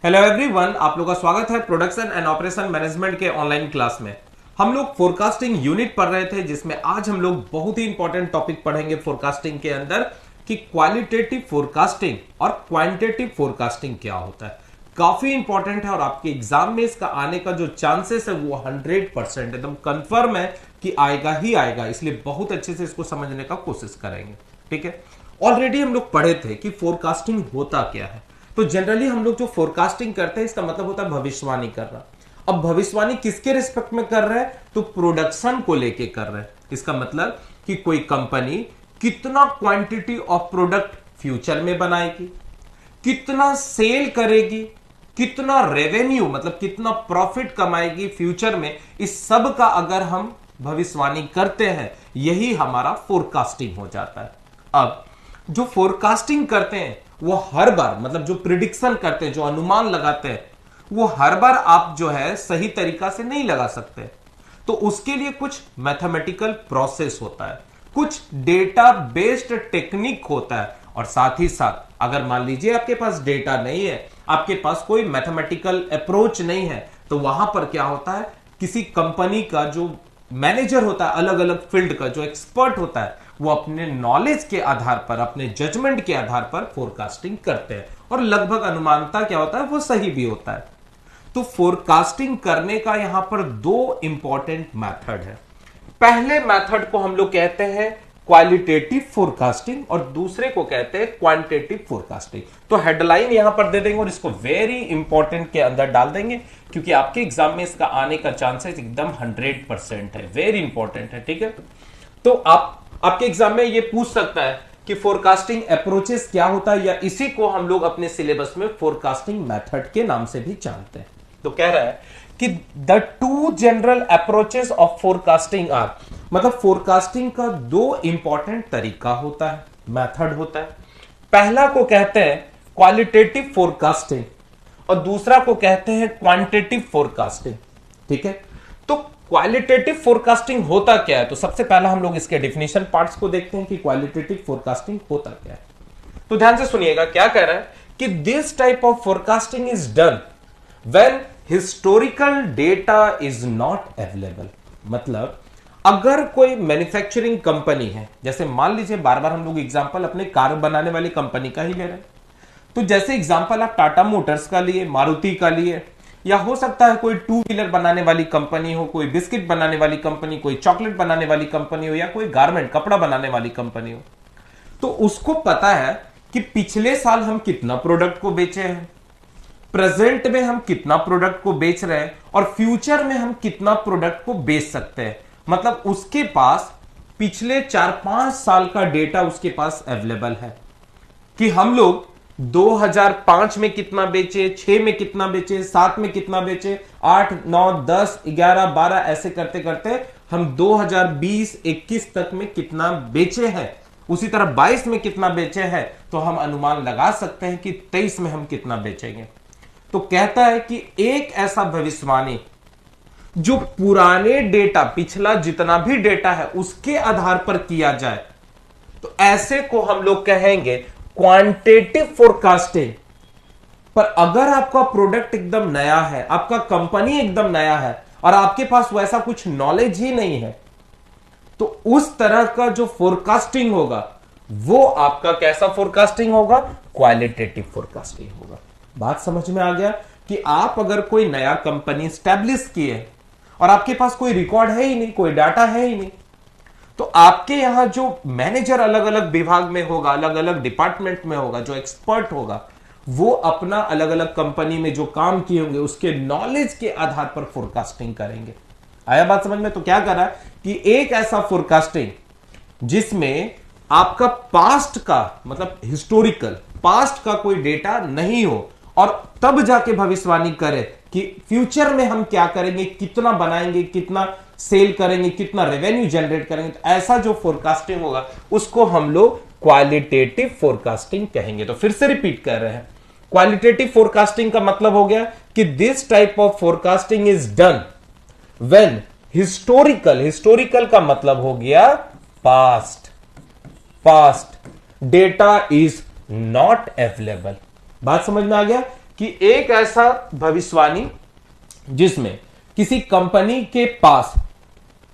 Hello everyone, आप लोगों का स्वागत है प्रोडक्शन एंड ऑपरेशन मैनेजमेंट के ऑनलाइन क्लास में। हम लोग फोरकास्टिंग यूनिट पढ़ रहे थे, जिसमें आज हम लोग बहुत ही इंपॉर्टेंट टॉपिक पढ़ेंगे फोरकास्टिंग के अंदर कि क्वालिटेटिव फोरकास्टिंग और क्वांटिटेटिव फोरकास्टिंग क्या होता है। काफी इंपॉर्टेंट है और आपके एग्जाम में इसका आने का जो चांसेस है वो 100% एकदम कंफर्म है कि आएगा ही आएगा, इसलिए बहुत अच्छे से इसको समझने का कोशिश करेंगे। ठीक है, ऑलरेडी हम लोग पढ़े थे कि फोरकास्टिंग होता क्या है। तो जनरली हम लोग जो फोरकास्टिंग करते हैं इसका मतलब होता है भविष्यवाणी करना। अब भविष्यवाणी किसके रिस्पेक्ट में कर रहे हैं? तो प्रोडक्शन को लेके कर रहे हैं। इसका मतलब कि कोई कंपनी कितना क्वांटिटी ऑफ प्रोडक्ट फ्यूचर में बनाएगी, कितना सेल करेगी, कितना रेवेन्यू मतलब कितना प्रॉफिट कमाएगी फ्यूचर में, इस सब का अगर हम भविष्यवाणी करते हैं यही हमारा फोरकास्टिंग हो जाता है। अब जो फोरकास्टिंग करते हैं वो हर बार मतलब जो प्रिडिक्शन करते हैं, जो अनुमान लगाते हैं, वो हर बार आप जो है सही तरीका से नहीं लगा सकते। तो उसके लिए कुछ मैथमेटिकल प्रोसेस होता है, कुछ डेटा बेस्ड टेक्निक होता है, और साथ ही साथ अगर मान लीजिए आपके पास डेटा नहीं है, आपके पास कोई मैथमेटिकल अप्रोच नहीं है, तो वहां पर क्या होता है, किसी कंपनी का जो मैनेजर होता है, अलग अलग फील्ड का जो एक्सपर्ट होता है, वो अपने नॉलेज के आधार पर, अपने जजमेंट के आधार पर फोरकास्टिंग करते हैं, और लगभग अनुमानता क्या होता है वो सही भी होता है। तो फोरकास्टिंग करने का यहां पर दो इंपॉर्टेंट मेथड है। पहले मेथड को हम लोग कहते हैं क्वालिटेटिव फोरकास्टिंग और दूसरे को कहते हैं क्वांटिटेटिव फोरकास्टिंग। तो हेडलाइन यहां पर दे देंगे और इसको वेरी इंपॉर्टेंट के अंदर डाल देंगे, क्योंकि आपके एग्जाम में इसका आने का चांसेस एकदम 100% है, वेरी इंपॉर्टेंट है। ठीक है, तो आपके एग्जाम में ये पूछ सकता है कि फोरकास्टिंग अप्रोचेस क्या होता है, या इसी को हम लोग अपने सिलेबस में फोरकास्टिंग मेथड के नाम से भी जानते हैं। तो कह रहा है कि the two general approaches of forecasting are, मतलब फोरकास्टिंग का दो इंपॉर्टेंट तरीका होता है, मेथड होता है। पहला को कहते हैं क्वालिटेटिव फोरकास्टिंग और दूसरा को कहते हैं क्वांटिटेटिव फोरकास्टिंग। ठीक है, तो क्वालिटेटिव फोरकास्टिंग होता क्या है? तो सबसे पहला हम लोग इसके डेफिनेशन पार्ट्स को देखते हैं कि क्वालिटेटिव फोरकास्टिंग होता क्या है। तो ध्यान से सुनिएगा, क्या कह रहा है कि this type of forecasting is done when historical data is not available. मतलब अगर कोई मैन्युफैक्चरिंग कंपनी है, जैसे मान लीजिए बार बार हम लोग एग्जांपल अपने कार बनाने वाली कंपनी का ही ले रहे हैं, तो जैसे एग्जांपल आप टाटा मोटर्स का लिए, मारुति का लिए, या हो सकता है कोई टू व्हीलर बनाने वाली कंपनी हो, कोई बिस्किट बनाने वाली कंपनी, कोई चॉकलेट बनाने वाली कंपनी हो, या कोई गारमेंट कपड़ा बनाने वाली कंपनी हो, तो उसको पता है कि पिछले साल हम कितना प्रोडक्ट को बेचे हैं, प्रेजेंट में हम कितना प्रोडक्ट को बेच रहे हैं, और फ्यूचर में हम कितना प्रोडक्ट को बेच सकते हैं। मतलब उसके पास पिछले 4-5 साल का डेटा उसके पास अवेलेबल है कि हम लोग 2005 में कितना बेचे, 6 में कितना बेचे, 7 में कितना बेचे, 8, 9, 10, 11, 12 ऐसे करते करते हम 2020-21 तक में कितना बेचे हैं, उसी तरह 22 में कितना बेचे हैं, तो हम अनुमान लगा सकते हैं कि 23 में हम कितना बेचेंगे। तो कहता है कि एक ऐसा भविष्यवाणी जो पुराने डेटा, पिछला जितना भी डेटा है उसके आधार पर किया जाए, तो ऐसे को हम लोग कहेंगे क्वांटिटेटिव फोरकास्टिंग। पर अगर आपका प्रोडक्ट एकदम नया है, आपका कंपनी एकदम नया है, और आपके पास वैसा कुछ नॉलेज ही नहीं है, तो उस तरह का जो फोरकास्टिंग होगा वो आपका कैसा फोरकास्टिंग होगा? क्वालिटेटिव फोरकास्टिंग होगा। बात समझ में आ गया कि आप अगर कोई नया कंपनी स्टैब्लिश किए और आपके पास कोई रिकॉर्ड है ही नहीं, कोई डाटा है ही नहीं, तो आपके यहां जो मैनेजर अलग अलग विभाग में होगा, अलग अलग डिपार्टमेंट में होगा, जो एक्सपर्ट होगा, वो अपना अलग अलग कंपनी में जो काम किए होंगे उसके नॉलेज के आधार पर फोरकास्टिंग करेंगे। आया बात समझ में? तो क्या कर रहा है कि एक ऐसा फोरकास्टिंग जिसमें आपका पास्ट का मतलब हिस्टोरिकल पास्ट का कोई डेटा नहीं हो, और तब जाके भविष्यवाणी करे कि फ्यूचर में हम क्या करेंगे, कितना बनाएंगे, कितना सेल करेंगे, कितना रेवेन्यू जनरेट करेंगे, तो ऐसा जो फोरकास्टिंग होगा उसको हम लोग क्वालिटेटिव फोरकास्टिंग कहेंगे। तो फिर से रिपीट कर रहे हैं, क्वालिटेटिव फोरकास्टिंग का मतलब हो गया कि this type of forecasting is done when historical का मतलब हो गया past data is not available. बात समझ में आ गया कि एक ऐसा भविष्यवाणी जिसमें किसी कंपनी के पास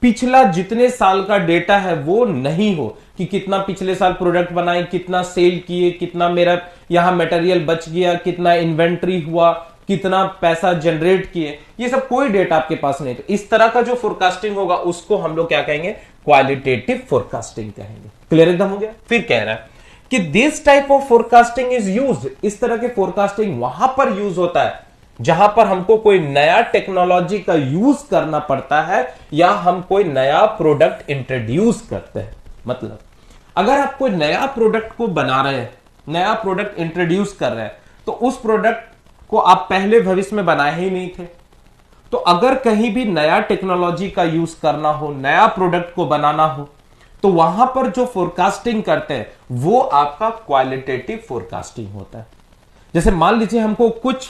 पिछला जितने साल का डेटा है वो नहीं हो, कि कितना पिछले साल प्रोडक्ट बनाए, कितना सेल किए, कितना मेरा यहां मटेरियल बच गया, कितना इन्वेंट्री हुआ, कितना पैसा जनरेट किए, ये सब कोई डेटा आपके पास नहीं। तो इस तरह का जो फोरकास्टिंग होगा उसको हम लोग क्या कहेंगे, क्वालिटेटिव फोरकास्टिंग कहेंगे। क्लियर एकदम हो गया। फिर कह रहा है कि this type of forecasting is used, इस तरह के फोरकास्टिंग वहां पर यूज होता है जहां पर हमको कोई नया टेक्नोलॉजी का यूज करना पड़ता है या हम कोई नया प्रोडक्ट इंट्रोड्यूस करते हैं। मतलब अगर आप कोई नया प्रोडक्ट को बना रहे हैं, नया प्रोडक्ट इंट्रोड्यूस कर रहे हैं, तो उस प्रोडक्ट को आप पहले भविष्य में बनाए ही नहीं थे, तो अगर कहीं भी नया टेक्नोलॉजी का यूज करना हो, नया प्रोडक्ट को बनाना हो, तो वहां पर जो फोरकास्टिंग करते हैं वो आपका क्वालिटेटिव फोरकास्टिंग होता है। जैसे मान लीजिए हमको कुछ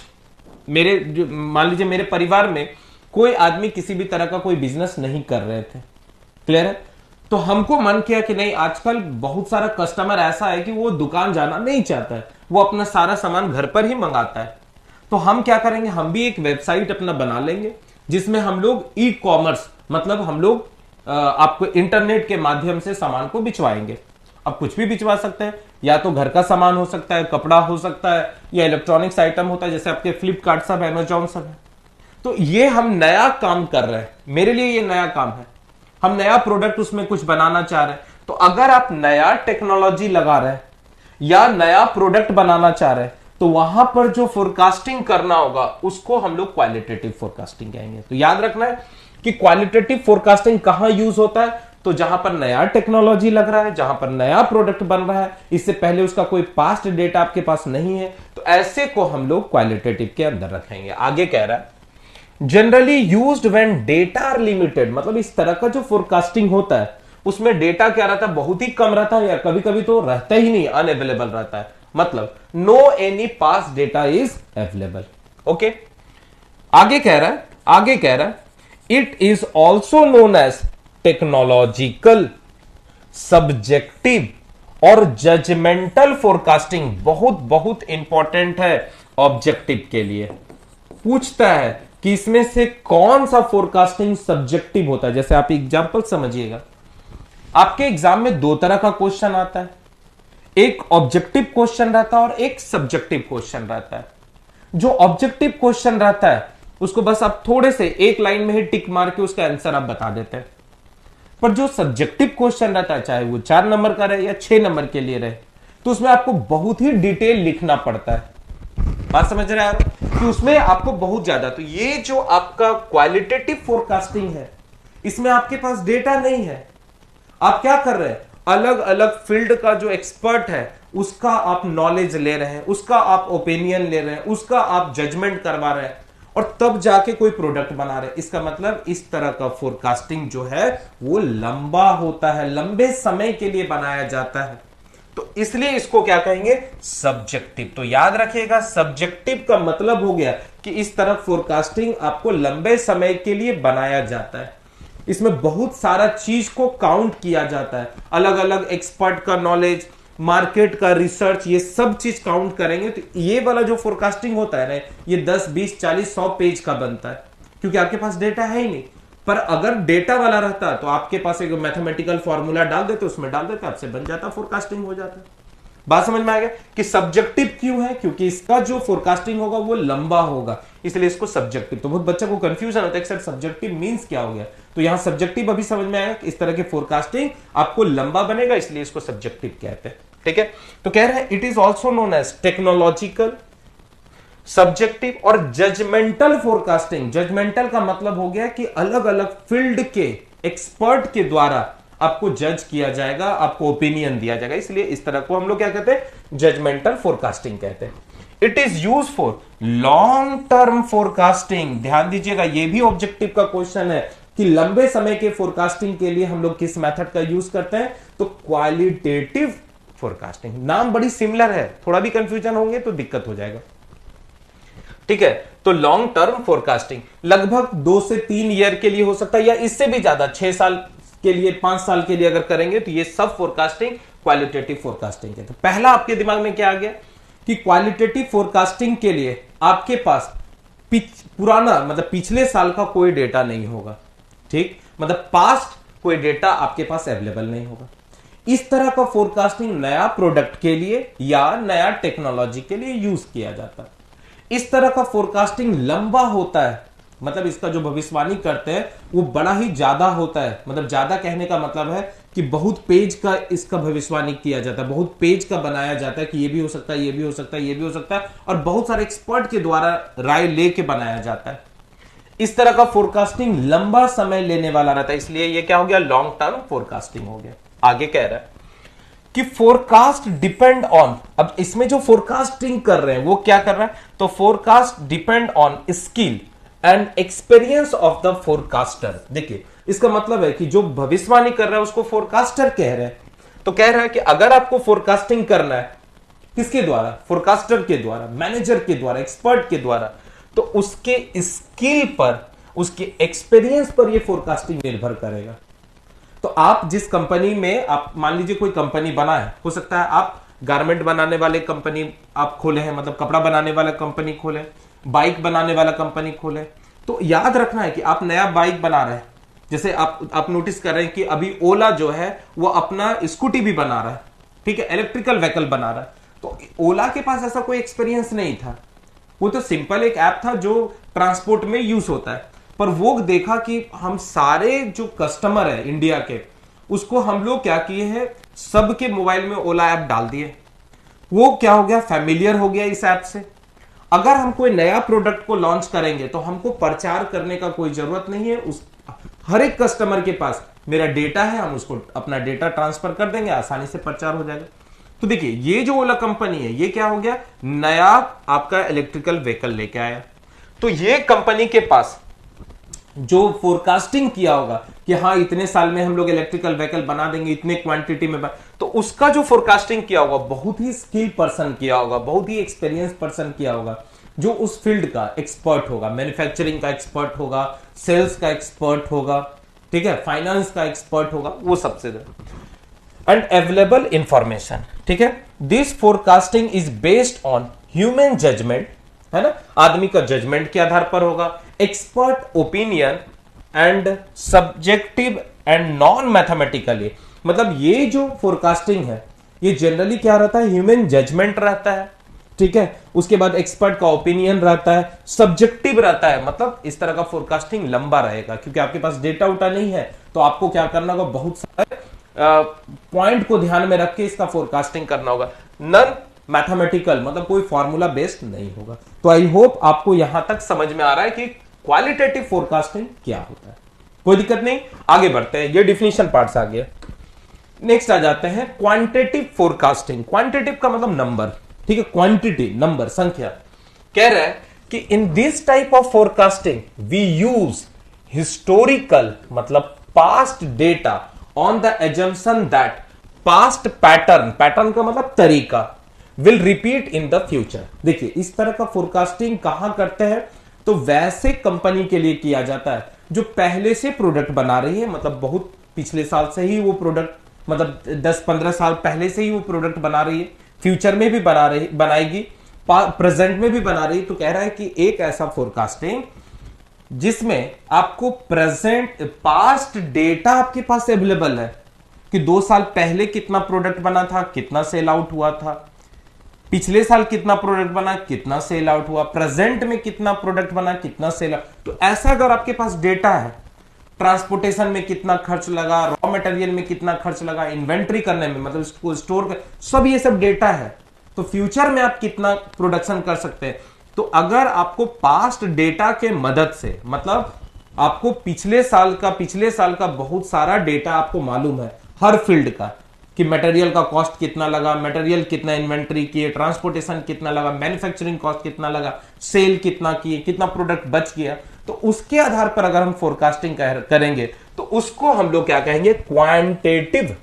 मान लीजिए मेरे परिवार में कोई आदमी किसी भी तरह का कोई बिजनेस नहीं कर रहे थे। क्लियर है। तो हमको मन किया कि नहीं, आजकल बहुत सारा कस्टमर ऐसा है कि वो दुकान जाना नहीं चाहता है, वो अपना सारा सामान घर पर ही मंगाता है। तो हम क्या करेंगे, हम भी एक वेबसाइट अपना बना लेंगे जिसमें हम लोग ई कॉमर्स, मतलब हम लोग आपको इंटरनेट के माध्यम से सामान को बिचवाएंगे। अब कुछ भी बिचवा सकते हैं, या तो घर का सामान हो सकता है, कपड़ा हो सकता है, या इलेक्ट्रॉनिक्स आइटम होता है, जैसे आपके फ्लिपकार्ट सब, अमेजॉन सब है। तो ये हम नया काम कर रहे हैं, मेरे लिए ये नया काम है, हम नया प्रोडक्ट उसमें कुछ बनाना चाह रहे हैं। तो अगर आप नया टेक्नोलॉजी लगा रहे हैं या नया प्रोडक्ट बनाना चाह रहे हैं, तो वहां पर जो फोरकास्टिंग करना होगा उसको हम लोग क्वालिटेटिव फोरकास्टिंग कहेंगे। तो याद रखना है कि क्वालिटेटिव फोरकास्टिंग कहां यूज होता है, तो जहां पर नया टेक्नोलॉजी लग रहा है, जहां पर नया प्रोडक्ट बन रहा है, इससे पहले उसका कोई पास्ट डेटा आपके पास नहीं है, तो ऐसे को हम लोग क्वालिटेटिव के अंदर रखेंगे। आगे कह रहा है generally used when data are limited, मतलब इस तरह का जो फोरकास्टिंग होता है उसमें डेटा क्या रहता है, बहुत ही कम रहता है, या कभी कभी तो रहता ही नहीं, अनअवेलेबल रहता है। मतलब no any past data is available. Okay, आगे कह रहा है it is also known as technological, subjective और जजमेंटल फोरकास्टिंग। बहुत बहुत इंपॉर्टेंट है ऑब्जेक्टिव के लिए। पूछता है कि इसमें से कौन सा फोरकास्टिंग सब्जेक्टिव होता है। जैसे आप एग्जांपल समझिएगा, आपके एग्जाम में दो तरह का क्वेश्चन आता है, एक ऑब्जेक्टिव क्वेश्चन रहता है और एक सब्जेक्टिव क्वेश्चन रहता है। जो ऑब्जेक्टिव क्वेश्चन रहता है उसको बस आप थोड़े से एक लाइन में ही टिक मार के उसका आंसर आप बता देते हैं। पर जो सब्जेक्टिव क्वेश्चन रहता है, चाहे वो 4 नंबर का रहे या 6 नंबर के लिए रहे, तो उसमें आपको बहुत ही डिटेल लिखना पड़ता है। बात समझ रहे हैं आप, कि उसमें आपको बहुत ज्यादा। तो ये जो आपका क्वालिटेटिव फोरकास्टिंग है, इसमें आपके पास डेटा नहीं है, आप क्या कर रहे हैं, अलग अलग फील्ड का जो एक्सपर्ट है उसका आप नॉलेज ले रहे हैं, उसका आप ओपिनियन ले रहे हैं, उसका आप जजमेंट करवा रहे हैं, और तब जाके कोई प्रोडक्ट बना रहे हैं। इसका मतलब इस तरह का फोरकास्टिंग जो है वो लंबा होता है, लंबे समय के लिए बनाया जाता है, तो इसलिए इसको क्या कहेंगे, सब्जेक्टिव। तो याद रखिएगा, सब्जेक्टिव का मतलब हो गया कि इस तरह फोरकास्टिंग आपको लंबे समय के लिए बनाया जाता है। इसमें बहुत सारा चीज को काउंट किया जाता है, अलग अलग एक्सपर्ट का नॉलेज, मार्केट का रिसर्च, ये सब चीज काउंट करेंगे। तो ये वाला जो फोरकास्टिंग होता है ना, ये 10, 20, 40, 100 पेज का बनता है, क्योंकि आपके पास डेटा है ही नहीं। पर अगर डेटा वाला रहता तो आपके पास एक मैथमेटिकल फॉर्मूला डाल देते, उसमें डाल देते, आपसे बन जाता, फोरकास्टिंग हो जाता। बात समझ में आ गया कि सब्जेक्टिव क्यों है, क्योंकि इसका जो फोरकास्टिंग होगा वो लंबा होगा, इसलिए इसको सब्जेक्टिव। तो बहुत बच्चा को कंफ्यूजन होता है कि सर सब्जेक्टिव मींस क्या हो गया, तो यहां सब्जेक्टिव अभी समझ में आया कि इस तरह के फोरकास्टिंग आपको लंबा बनेगा, इसलिए इसको सब्जेक्टिव कहते हैं। ठीक है, तो कह रहे हैं it is also known as technological, subjective और जजमेंटल फोरकास्टिंग। जजमेंटल का मतलब हो गया कि अलग अलग फील्ड के एक्सपर्ट के द्वारा आपको जज किया जाएगा, आपको ओपिनियन दिया जाएगा, इसलिए इस तरह को हम लोग क्या कहते हैं, जजमेंटल फोरकास्टिंग कहते हैं। It is use for long term forecasting. ध्यान दीजिएगा, ये भी ऑब्जेक्टिव का क्वेश्चन है कि लंबे समय के फोरकास्टिंग के लिए हम लोग किस मेथड का यूज करते हैं, तो क्वालिटेटिव फोरकास्टिंग। नाम बड़ी सिमिलर है, थोड़ा भी कंफ्यूजन होंगे तो दिक्कत हो जाएगा। ठीक है, तो लॉन्ग टर्म फोरकास्टिंग लगभग 2 से 3 ईयर के लिए हो सकता है, या इससे भी ज्यादा, 6 साल के लिए, 5 साल के लिए अगर करेंगे तो ये सब फोरकास्टिंग क्वालिटेटिव फोरकास्टिंग है। तो पहला आपके दिमाग में क्या आ गया कि क्वालिटेटिव फोरकास्टिंग के लिए आपके पास पुराना मतलब पिछले साल का कोई डेटा नहीं होगा, ठीक, मतलब पास्ट कोई डेटा आपके पास अवेलेबल नहीं होगा। इस तरह का फोरकास्टिंग नया प्रोडक्ट के लिए या नया टेक्नोलॉजी के लिए यूज किया जाता है। इस तरह का फोरकास्टिंग लंबा होता है, मतलब इसका जो भविष्यवाणी करते हैं वो बड़ा ही ज्यादा होता है। मतलब ज्यादा कहने का मतलब है कि बहुत पेज का इसका भविष्यवाणी किया जाता है, बहुत पेज का बनाया जाता है कि ये भी हो सकता है, ये भी हो सकता है, ये भी हो सकता है, और बहुत सारे एक्सपर्ट के द्वारा राय लेके बनाया जाता है। इस तरह का फोरकास्टिंग लंबा समय लेने वाला रहता है, इसलिए ये क्या हो गया, लॉन्ग टर्म फोरकास्टिंग हो गया। आगे कह रहा है कि फोरकास्ट डिपेंड ऑन, अब इसमें जो फोरकास्टिंग कर रहे हैं वो क्या कर रहा है, तो forecast depend on skill and experience of the forecaster. देखिए इसका मतलब है कि जो भविष्यवाणी कर रहा है उसको फोरकास्टर कह रहे हैं, तो कह रहा है कि अगर आपको फोरकास्टिंग करना है किसके द्वारा, फोरकास्टर के द्वारा, मैनेजर के द्वारा, एक्सपर्ट के द्वारा, तो उसके स्किल पर, उसके एक्सपीरियंस पर यह फोरकास्टिंग निर्भर करेगा। तो आप जिस कंपनी में, आप मान लीजिए कोई कंपनी बना है, हो सकता है आप गारमेंट बनाने वाले कंपनी आप खोले हैं, मतलब कपड़ा बनाने वाला कंपनी खोले, बाइक बनाने वाला कंपनी खोले, तो याद रखना है कि आप नया बाइक बना रहे हैं। जैसे आप नोटिस कर रहे हैं कि अभी ओला जो है वो अपना स्कूटी भी बना रहा है, ठीक है, इलेक्ट्रिकल व्हीकल बना रहा है। तो ओला के पास ऐसा कोई एक्सपीरियंस नहीं था, वो तो सिंपल एक ऐप था जो ट्रांसपोर्ट में यूज होता है, पर वो देखा कि हम सारे जो कस्टमर है इंडिया के, उसको हम लोग क्या किए हैं, सबके मोबाइल में ओला ऐप डाल दिए। वो क्या हो गया, फैमिलियर हो गया इस ऐप से। अगर हम कोई नया प्रोडक्ट को लॉन्च करेंगे तो हमको प्रचार करने का कोई जरूरत नहीं है, उस हर एक कस्टमर के पास मेरा डेटा है, हम उसको अपना डेटा ट्रांसफर कर देंगे, आसानी से प्रचार हो जाएगा। तो देखिए ये जो ओला कंपनी है ये क्या हो गया, नया आपका इलेक्ट्रिकल व्हीकल लेके आया। तो ये कंपनी के पास जो फोरकास्टिंग किया होगा कि हाँ इतने साल में हम लोग इलेक्ट्रिकल व्हीकल बना देंगे, इतने क्वांटिटी में तो उसका जो फोरकास्टिंग किया होगा बहुत ही स्किल पर्सन किया होगा, बहुत ही एक्सपीरियंस पर्सन किया होगा, जो उस फील्ड का एक्सपर्ट होगा, मैन्युफैक्चरिंग का एक्सपर्ट होगा, सेल्स का एक्सपर्ट होगा, ठीक है, फाइनेंस का एक्सपर्ट होगा, वो सबसे एंड अवेलेबल इंफॉर्मेशन, ठीक है। This forecasting is based on human judgement, है ना, आदमी का जजमेंट के आधार पर होगा, expert opinion and subjective and non mathematically. मतलब ये जो फोरकास्टिंग है ये जनरली क्या रहता है, ह्यूमन जजमेंट रहता है, ठीक है, उसके बाद एक्सपर्ट का ओपिनियन रहता है, सब्जेक्टिव रहता है। मतलब इस तरह का फोरकास्टिंग लंबा रहेगा क्योंकि आपके पास डेटा उटा नहीं है, तो आपको क्या करना होगा, बहुत सारे पॉइंट को ध्यान में रख के इसका फोरकास्टिंग करना होगा। नन मैथमेटिकल, मतलब कोई फॉर्मूला बेस्ड नहीं होगा। तो आई होप आपको यहां तक समझ में आ रहा है कि क्वालिटेटिव फोरकास्टिंग क्या होता है। कोई दिक्कत नहीं, आगे बढ़ते हैं, ये डिफिनेशन पार्ट्स आ गया। नेक्स्ट आ जाते हैं क्वांटिटेटिव फोरकास्टिंग। क्वांटिटेटिव का मतलब नंबर, ठीक है, क्वांटिटी नंबर, संख्या। कह रहा है कि in this type of forecasting we use historical मतलब past data on the assumption that past pattern, pattern का मतलब तरीका, will repeat in the future. देखिए इस तरह का फोरकास्टिंग कहां करते हैं, तो वैसे कंपनी के लिए किया जाता है जो पहले से प्रोडक्ट बना रही है, मतलब बहुत पिछले साल से ही वो प्रोडक्ट, मतलब 10-15 साल पहले से ही वो प्रोडक्ट बना रही है, फ्यूचर में भी बनाएगी, प्रेजेंट में भी बना रही है। तो कह रहा है कि एक ऐसा फोरकास्टिंग जिसमें आपको प्रेजेंट पास्ट डेटा आपके पास अवेलेबल है कि 2 साल पहले कितना प्रोडक्ट बना था, कितना सेल आउट हुआ था, पिछले साल कितना प्रोडक्ट बना, कितना सेल आउट हुआ, प्रेजेंट में कितना प्रोडक्ट बना, कितना सेल आउट। तो ऐसा अगर आपके पास डेटा है, ट्रांसपोर्टेशन में कितना खर्च लगा, रॉ मटेरियल में कितना खर्च लगा, इन्वेंट्री करने में, मतलब इसको स्टोर कर, सब ये सब डेटा है, तो फ्यूचर में आप कितना प्रोडक्शन कर सकते हैं। तो अगर आपको पास्ट डेटा के मदद से, मतलब आपको पिछले साल का बहुत सारा डेटा आपको मालूम है हर फील्ड का, कि मटेरियल का कॉस्ट कितना लगा, मटेरियल कितना इन्वेंट्री किए, ट्रांसपोर्टेशन कितना लगा, मैन्युफैक्चरिंग कॉस्ट कितना लगा, सेल कितना किए, कितना प्रोडक्ट बच गया, तो उसके आधार पर अगर हम फोरकास्टिंग करेंगे तो उसको हम लोग क्या कहेंगे, क्वांटिटेटिव,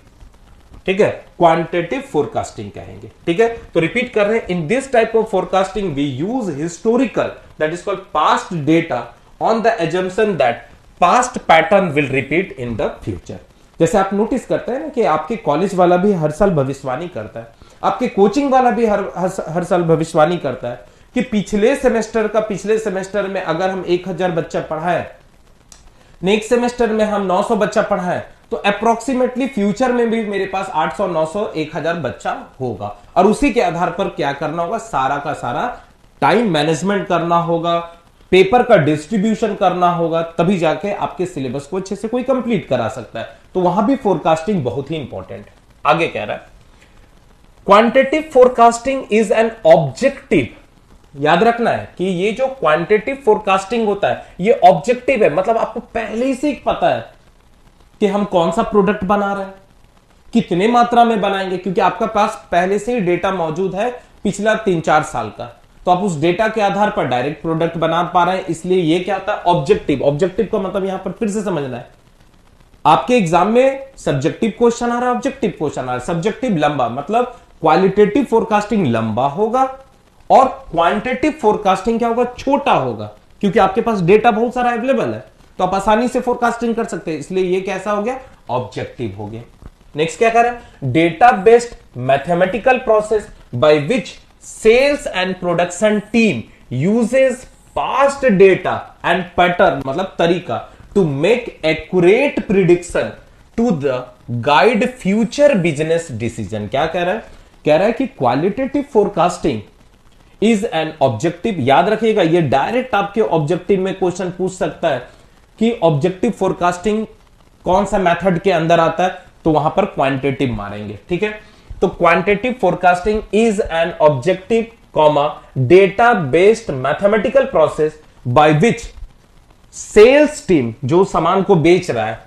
ठीक है, क्वांटिटेटिव फोरकास्टिंग कहेंगे, ठीक है। तो रिपीट कर रहे हैं, in this type of forecasting we use historical, that is called past data on the assumption that past pattern will repeat in the future. जैसे आप नोटिस करते हैं ना कि आपके कॉलेज वाला भी हर साल भविष्यवाणी करता है, आपके कोचिंग वाला भी हर साल भविष्यवाणी करता है कि पिछले सेमेस्टर में अगर हम 1000 बच्चा पढ़ाए, नेक्स्ट सेमेस्टर में हम 900 बच्चा पढ़ाए, तो अप्रोक्सीमेटली फ्यूचर में भी मेरे पास 800, 900, 1000 बच्चा होगा। और उसी के आधार पर क्या करना होगा, सारा का सारा टाइम मैनेजमेंट करना होगा, पेपर का डिस्ट्रीब्यूशन करना होगा, तभी जाके आपके सिलेबस को अच्छे से कोई कंप्लीट करा सकता है। तो वहां भी फोरकास्टिंग बहुत ही इंपॉर्टेंट है। आगे कह रहा है quantitative forecasting is an objective. याद रखना है कि ये जो क्वांटिटेटिव फोरकास्टिंग होता है ये ऑब्जेक्टिव है, मतलब आपको पहले से ही पता है कि हम कौन सा प्रोडक्ट बना रहे हैं, कितने मात्रा में बनाएंगे, क्योंकि आपका पास पहले से ही डेटा मौजूद है पिछला 3-4 साल का, तो आप उस डेटा के आधार पर डायरेक्ट प्रोडक्ट बना पा रहे हैं। इसलिए ये क्या होता है, ऑब्जेक्टिव। ऑब्जेक्टिव का मतलब यहां पर फिर से समझना है, आपके एग्जाम में सब्जेक्टिव क्वेश्चन आ रहा है, ऑब्जेक्टिव क्वेश्चन आ रहा है। सब्जेक्टिव लंबा, मतलब क्वालिटेटिव फोरकास्टिंग लंबा होगा और क्वांटिटेटिव फोरकास्टिंग क्या होगा, छोटा होगा, क्योंकि आपके पास डेटा बहुत सारा अवेलेबल है, तो आप आसानी से फोरकास्टिंग कर सकते हैं। इसलिए ये कैसा हो गया, ऑब्जेक्टिव हो गया। नेक्स्ट क्या कर रहा है, data based mathematical process by which sales and production team uses past data and pattern, मतलब तरीका, to make accurate prediction to the guide future business decision. क्या कह रहा है, कह रहा है कि qualitative forecasting is an objective. याद रखिएगा, ये डायरेक्ट आपके ऑब्जेक्टिव में क्वेश्चन पूछ सकता है कि ऑब्जेक्टिव फोरकास्टिंग कौन सा मेथड के अंदर आता है, तो वहां पर क्वांटिटेटिव मारेंगे। ठीक है, तो quantitative forecasting is an objective comma data based mathematical process by which sales team, जो सामान को बेच रहा है,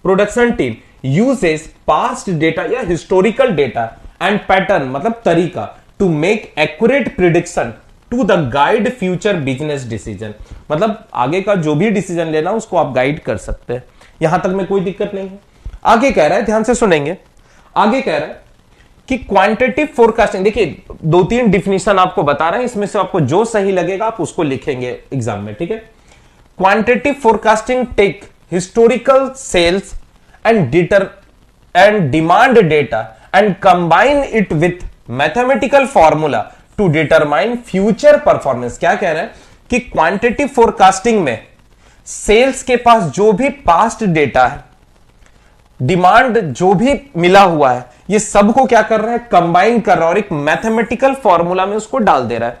production team uses past data या हिस्टोरिकल डेटा एंड पैटर्न, मतलब तरीका, to make accurate prediction to the guide future business decision, मतलब आगे का जो भी डिसीजन लेना उसको आप गाइड कर सकते हैं। यहां तक में कोई दिक्कत नहीं है। आगे कह रहा है, ध्यान से सुनेंगे, आगे कह रहा है कि क्वांटिटेटिव फोरकास्टिंग, देखिए 2-3 डिफिनीशन आपको बता रहे हैं, इसमें से आपको जो सही लगेगा आप उसको लिखेंगे एग्जाम में। ठीक है, quantitative forecasting take historical sales and demand data and combine it with mathematical formula to determine future performance. क्या कह रहा है कि क्वांटिटेटिव फोरकास्टिंग में सेल्स के पास जो भी पास्ट डेटा है, डिमांड जो भी मिला हुआ है, ये सबको क्या कर रहा है, कंबाइन कर रहा है और एक मैथमेटिकल फॉर्मूला में उसको डाल दे रहा है,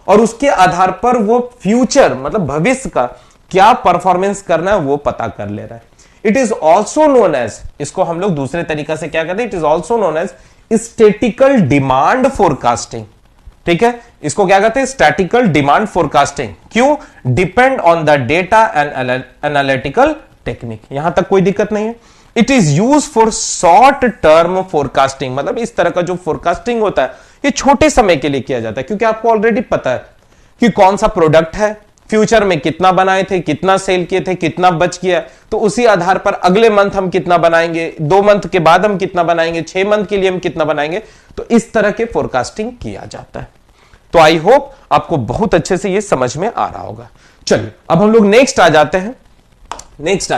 और उसके आधार पर वो फ्यूचर, मतलब भविष्य का क्या परफॉर्मेंस करना है वो पता कर ले रहा है। It is also known as, इसको हम लोग दूसरे तरीका से क्या कहते हैं, it is also known as statical demand forecasting. ठीक है, इसको क्या कहते हैं, स्टैटिकल डिमांड फोरकास्टिंग। क्यों, depend on the data and analytical technique. यहां तक कोई दिक्कत नहीं है। It is use for short term forecasting, मतलब इस तरह का जो फोरकास्टिंग होता है ये छोटे समय के लिए किया जाता है, क्योंकि आपको ऑलरेडी पता है कि कौन सा प्रोडक्ट है, फ्यूचर में कितना बनाए थे, कितना सेल किए थे, कितना बच गया, तो उसी आधार पर अगले मंथ हम कितना बनाएंगे, 2 मंथ के बाद हम कितना बनाएंगे, 6 मंथ के लिए हम कितना बनाएंगे, तो इस तरह के फोरकास्टिंग किया जाता है। तो आई होप आपको बहुत अच्छे से ये समझ में आ रहा होगा। चलिए अब हम लोग नेक्स्ट आ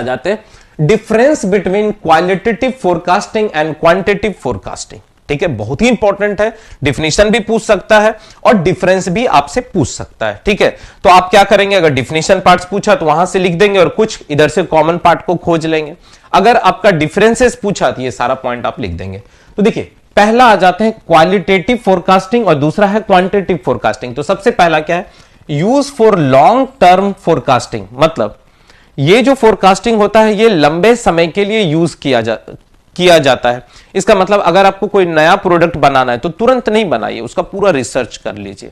जाते हैं difference between qualitative forecasting and quantitative forecasting. ठीक है, बहुत ही इंपॉर्टेंट है, डिफिनेशन भी पूछ सकता है और डिफरेंस भी आपसे पूछ सकता है। ठीक है, तो आप क्या करेंगे, अगर डिफिनेशन पार्ट्स पूछा तो वहां से लिख देंगे और कुछ इधर से कॉमन पार्ट को खोज लेंगे। अगर आपका डिफरेंसेस पूछा तो ये सारा पॉइंट आप लिख देंगे। तो देखिए पहला आ जाते हैं क्वालिटेटिव फोरकास्टिंग और दूसरा है क्वांटिटेटिव फोरकास्टिंग। तो सबसे पहला क्या है, use for long term forecasting, मतलब ये जो फोरकास्टिंग होता है ये लंबे समय के लिए यूज किया जाता है। इसका मतलब अगर आपको कोई नया प्रोडक्ट बनाना है तो तुरंत नहीं बनाइए, उसका पूरा रिसर्च कर लीजिए,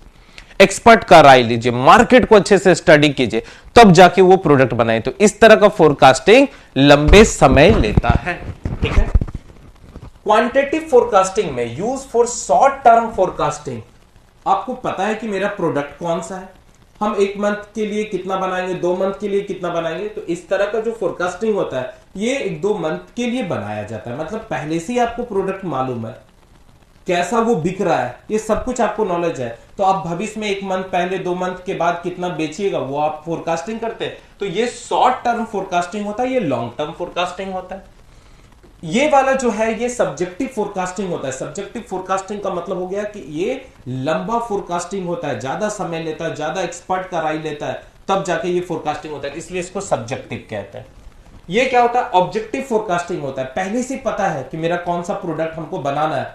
एक्सपर्ट का राय लीजिए, मार्केट को अच्छे से स्टडी कीजिए, तब जाके वो प्रोडक्ट बनाए। तो इस तरह का फोरकास्टिंग लंबे समय लेता है। ठीक है, क्वांटिटेटिव फोरकास्टिंग में use for short term forecasting, आपको पता है कि मेरा प्रोडक्ट कौन सा है, हम 1 मंथ के लिए कितना बनाएंगे, 2 मंथ के लिए कितना बनाएंगे, तो इस तरह का जो फोरकास्टिंग होता है ये 1-2 मंथ के लिए बनाया जाता है। मतलब पहले से ही आपको प्रोडक्ट मालूम है, कैसा वो बिक रहा है, ये सब कुछ आपको नॉलेज है, तो आप भविष्य में 1 मंथ पहले 2 मंथ के बाद कितना बेचिएगा वो आप फोरकास्टिंग करते हैं। तो ये शॉर्ट टर्म फोरकास्टिंग होता है, ये लॉन्ग टर्म फोरकास्टिंग होता है। ये वाला जो है ये सब्जेक्टिव फोरकास्टिंग होता है। सब्जेक्टिव फोरकास्टिंग का मतलब हो गया कि ये लंबा फोरकास्टिंग होता है, ज्यादा समय लेता है, ज्यादा एक्सपर्ट का राय लेता है, तब जाके ये फोरकास्टिंग होता है, इसलिए इसको सब्जेक्टिव कहते हैं। ये क्या होता है? ऑब्जेक्टिव फोरकास्टिंग होता है। पहले से पता है कि मेरा कौन सा प्रोडक्ट हमको बनाना है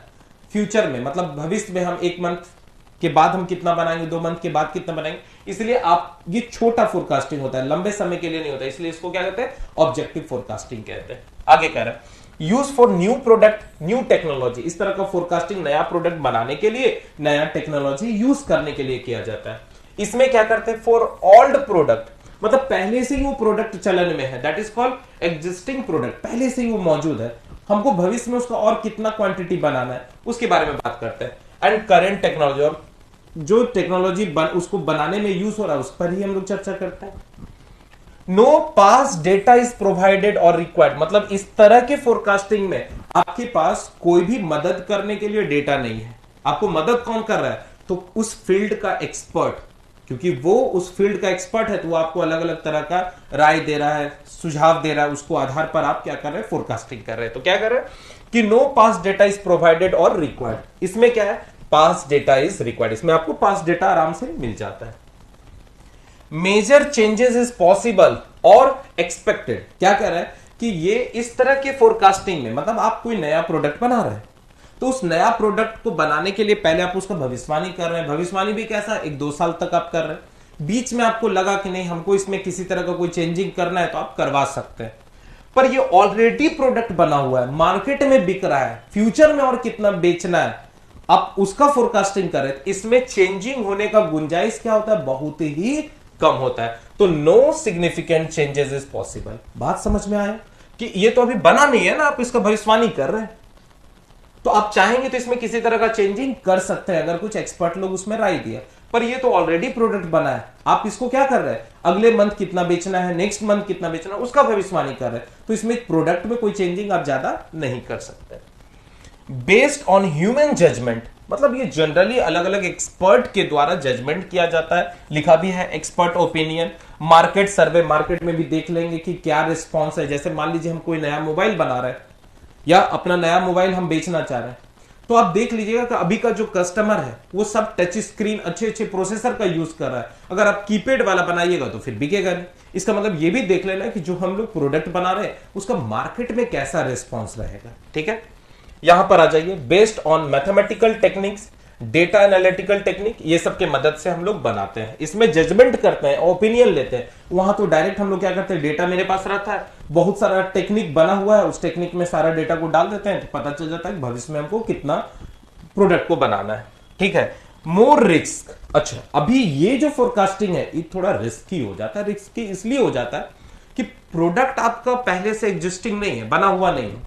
फ्यूचर में, मतलब भविष्य में हम 1 मंथ के बाद हम कितना बनाएंगे, 2 मंथ के बाद कितना बनाएंगे, इसलिए आप ये छोटा फोरकास्टिंग होता है, लंबे समय के लिए नहीं होता, इसलिए इसको क्या कहते हैं? ऑब्जेक्टिव फोरकास्टिंग कहते हैं। आगे कह रहे हैं use for new product new technology. इस तरह का फोरकास्टिंग नया प्रोडक्ट बनाने के लिए, नया टेक्नोलॉजी यूज करने के लिए किया जाता है। इसमें क्या करते हैं? फॉर ओल्ड प्रोडक्ट, मतलब पहले से ही वो प्रोडक्ट चलन में है, that is called existing product, पहले से ही वो मौजूद है, हमको भविष्य में उसका और कितना क्वांटिटी बनाना है उसके बारे में बात करते हैं। एंड करेंट टेक्नोलॉजी, और जो टेक्नोलॉजी उसको बनाने में यूज हो रहा है उस पर ही हम लोग चर्चा करते हैं। No past data is provided और रिक्वायर्ड, मतलब इस तरह के फोरकास्टिंग में आपके पास कोई भी मदद करने के लिए डेटा नहीं है। आपको मदद कौन कर रहा है? तो उस फील्ड का एक्सपर्ट, क्योंकि वो उस फील्ड का एक्सपर्ट है तो वो आपको अलग अलग तरह का राय दे रहा है, सुझाव दे रहा है, उसको आधार पर आप क्या कर रहे हैं? फोरकास्टिंग कर रहे हैं। तो क्या कर रहे हैं कि no past data is provided और रिक्वायर्ड। इसमें क्या है? पास डेटा इज रिक्वायर्ड, इसमें आपको पास डेटा आराम से मिल जाता है। मेजर चेंजेस इज पॉसिबल और एक्सपेक्टेड, क्या कह रहा है कि ये इस तरह के फोरकास्टिंग में, मतलब आप कोई नया प्रोडक्ट बना रहे हैं तो उस नया प्रोडक्ट को बनाने के लिए पहले आप उसका भविष्यवाणी कर रहे हैं। भविष्यवाणी भी कैसा? 1-2 साल तक आप कर रहे हैं। बीच में आपको लगा कि नहीं हमको इसमें किसी तरह का कोई चेंजिंग करना है तो आप करवा सकते हैं, पर ये ऑलरेडी प्रोडक्ट बना हुआ है, मार्केट में बिक रहा है, फ्यूचर में और कितना बेचना है आप उसका फोरकास्टिंग कर रहे हैं। इसमें चेंजिंग होने का गुंजाइश क्या होता है? बहुत ही कम होता है। तो no significant changes is possible. बात समझ में आया कि ये तो अभी बना नहीं है ना, आप इसका भविष्यवाणी कर रहे हैं, तो आप चाहेंगे तो इसमें किसी तरह का चेंजिंग कर सकते हैं अगर कुछ एक्सपर्ट लोग उसमें राय दिया, पर ये तो ऑलरेडी प्रोडक्ट बना है। आप इसको क्या कर रहे हैं? अगले मंथ कितना बेचना है, नेक्स्ट मंथ कितना बेचना है, उसका भविष्यवाणी कर रहे हैं, तो इसमें प्रोडक्ट में कोई चेंजिंग आप ज्यादा नहीं कर सकते। बेस्ड ऑन ह्यूमन जजमेंट, मतलब ये जनरली अलग अलग एक्सपर्ट के द्वारा जजमेंट किया जाता है, लिखा भी है एक्सपर्ट ओपिनियन। मार्केट सर्वे, मार्केट में भी देख लेंगे कि क्या रिस्पॉन्स है। जैसे मान लीजिए हम कोई नया मोबाइल बना रहे हैं या अपना नया मोबाइल हम बेचना चाह रहे हैं, तो आप देख लीजिएगा कि अभी का जो कस्टमर है वो सब टच स्क्रीन, अच्छे अच्छे प्रोसेसर का यूज कर रहा है। अगर आप कीपैड वाला बनाइएगा तो फिर बिकेगा नहीं। इसका मतलब ये भी देख लेना कि जो हम लोग प्रोडक्ट बना रहे हैं उसका मार्केट में कैसा रिस्पॉन्स रहेगा। ठीक है, यहां पर आ जाइए। Based on mathematical techniques, data analytical technique, ये सब के मदद से हम लोग बनाते हैं। इसमें जजमेंट करते हैं, ओपिनियन लेते हैं। वहां तो डायरेक्ट हम लोग क्या करते हैं, डेटा मेरे पास रहता है, बहुत सारा टेक्निक बना हुआ है, उस टेक्निक में सारा डेटा को डाल देते हैं तो पता चल जाता है कि भविष्य में हमको कितना प्रोडक्ट को बनाना है। ठीक है, मोर रिस्क। अच्छा, अभी ये जो फोरकास्टिंग है ये थोड़ा रिस्की हो जाता है। रिस्की इसलिए हो जाता है कि प्रोडक्ट आपका पहले से एग्जिस्टिंग नहीं है, बना हुआ नहीं है,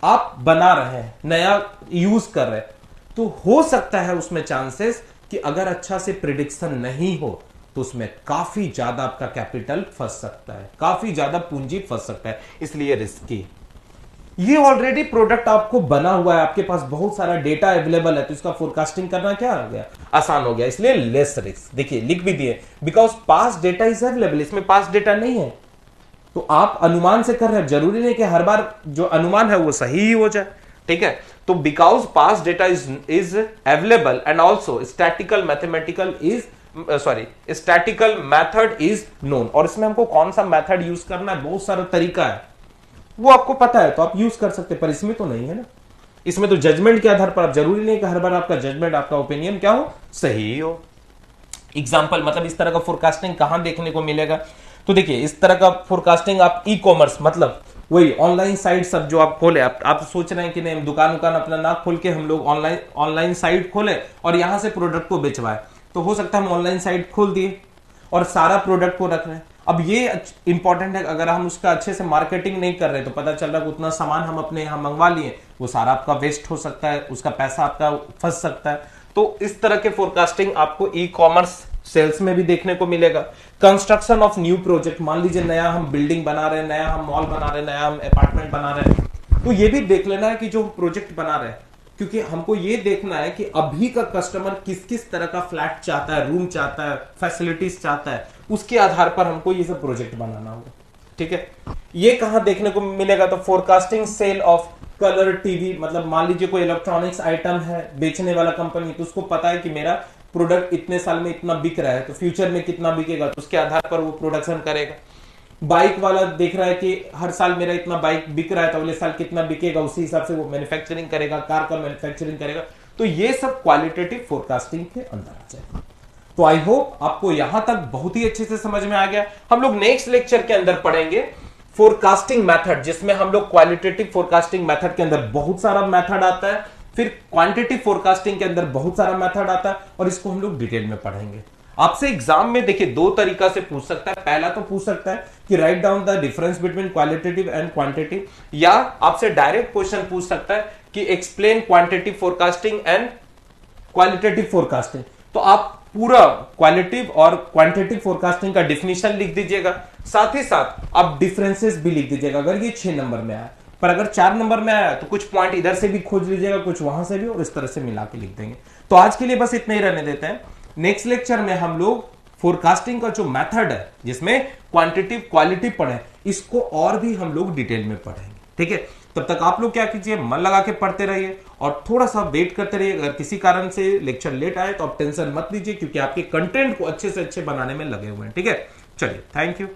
आप बना रहे हैं, नया यूज कर रहे हैं, तो हो सकता है उसमें चांसेस कि अगर अच्छा से प्रिडिक्शन नहीं हो तो उसमें काफी ज्यादा आपका कैपिटल फंस सकता है, काफी ज्यादा पूंजी फंस सकता है, इसलिए रिस्की। ये ऑलरेडी प्रोडक्ट आपको बना हुआ है, आपके पास बहुत सारा डेटा अवेलेबल है, तो इसका फोरकास्टिंग करना क्या हो गया, आसान हो गया, इसलिए लेस रिस्क। देखिए लिख भी दिए, because past data is available. इसमें पास्ट डेटा नहीं है तो आप अनुमान से कर रहे हैं, जरूरी नहीं कि हर बार जो अनुमान है वो सही ही हो जाए। ठीक है, तो because past data is available and also statistical mathematical is statistical method is known. और इसमें हमको कौन सा मेथड यूज करना है, बहुत सारा तरीका है, वो आपको पता है तो आप यूज कर सकते हैं, पर इसमें तो नहीं है ना। इसमें तो जजमेंट के आधार पर, आप जरूरी नहीं कि हर बार आपका जजमेंट, आपका ओपिनियन क्या हो, सही हो। एग्जाम्पल, मतलब इस तरह का फोरकास्टिंग कहां देखने को मिलेगा, तो देखिए इस तरह का फोरकास्टिंग आप ई कॉमर्स, मतलब वही ऑनलाइन साइट सब जो आप खोले, आप सोच रहे हैं कि नहीं हम दुकान अपना ना खोल के हम लोग ऑनलाइन साइट खोले और यहां से प्रोडक्ट को बेचवाए, तो हो सकता है हम ऑनलाइन साइट खोल दिए और सारा प्रोडक्ट को रख रहे हैं। अब ये इंपॉर्टेंट है, अगर हम उसका अच्छे से मार्केटिंग नहीं कर रहे तो पता चल रहा है उतना सामान हम अपने यहां मंगवा लिए, वो सारा आपका वेस्ट हो सकता है, उसका पैसा आपका फंस सकता है। तो इस तरह के फोरकास्टिंग आपको ई कॉमर्स सेल्स में भी देखने को मिलेगा। कंस्ट्रक्शन ऑफ न्यू प्रोजेक्ट, मान लीजिए नया हम बिल्डिंग बना रहे हैं, नया हम मॉल बना रहे हैं, नया हम अपार्टमेंट बना रहे हैं, तो ये भी देख लेना है कि जो प्रोजेक्ट बना रहे हैं क्योंकि हमको ये देखना है कि अभी का कस्टमर किस किस तरह का फ्लैट चाहता है, रूम चाहता है, फैसिलिटीज चाहता है, उसके आधार पर हमको ये सब प्रोजेक्ट बनाना होगा। ठीक है, ये कहां देखने को मिलेगा? तो forecasting sale of colour TV, मतलब मान लीजिए कोई इलेक्ट्रॉनिक्स आइटम है, बेचने वाला कंपनी, तो उसको पता है कि मेरा प्रोडक्ट इतने साल में इतना बिक रहा है, तो फ्यूचर में कितना बिकेगा, तो उसके आधार पर वो प्रोडक्शन करेगा। बाइक वाला देख रहा है कि हर साल मेरा इतना बाइक बिक रहा है, तो अगले साल कितना बिकेगा, उसी हिसाब से वो मैन्युफैक्चरिंग करेगा, कार का मैन्युफैक्चरिंग करेगा। तो ये सब क्वालिटेटिव फोरकास्टिंग के अंदर आ जाएगा। तो आई होप आपको यहां तक बहुत ही अच्छे से समझ में आ गया। हम लोग नेक्स्ट लेक्चर के अंदर पढ़ेंगे फोरकास्टिंग मेथड, जिसमें हम लोग क्वालिटेटिव फोरकास्टिंग मेथड के अंदर बहुत सारा मेथड आता है, फिर क्वांटिटेटिव फोरकास्टिंग के अंदर बहुत सारा मेथड आता है, और इसको हम लोग डिटेल में पढ़ेंगे। आपसे एग्जाम में देखिए दो तरीका से पूछ सकता है। पहला तो पूछ सकता है कि write down the difference between qualitative and quantitative, या आपसे डायरेक्ट क्वेश्चन पूछ सकता है कि explain quantitative forecasting and qualitative forecasting. तो आप पूरा क्वालिटेटिव और क्वांटिटेटिव फोरकास्टिंग का डिफिनेशन लिख दीजिएगा, साथ ही साथ आप डिफरेंसेस भी लिख दीजिएगा अगर ये 6 नंबर में आया। पर अगर 4 नंबर में आया तो कुछ पॉइंट इधर से भी खोज लीजिएगा, कुछ वहां से भी, और इस तरह से मिला के लिख देंगे। तो आज के लिए बस इतना ही रहने देते हैं। नेक्स्ट लेक्चर में हम लोग फोरकास्टिंग का जो मेथड है, जिसमें क्वांटिटिव क्वालिटी पढ़े, इसको और भी हम लोग डिटेल में पढ़ेंगे। ठीक है, तब तक आप लोग क्या कीजिए, मन लगा के पढ़ते रहिए और थोड़ा सा वेट करते रहिए। अगर किसी कारण से लेक्चर लेट आए तो आप टेंशन मत लीजिए, क्योंकि आपके कंटेंट को अच्छे से अच्छे बनाने में लगे हुए हैं। ठीक है, चलिए, थैंक यू।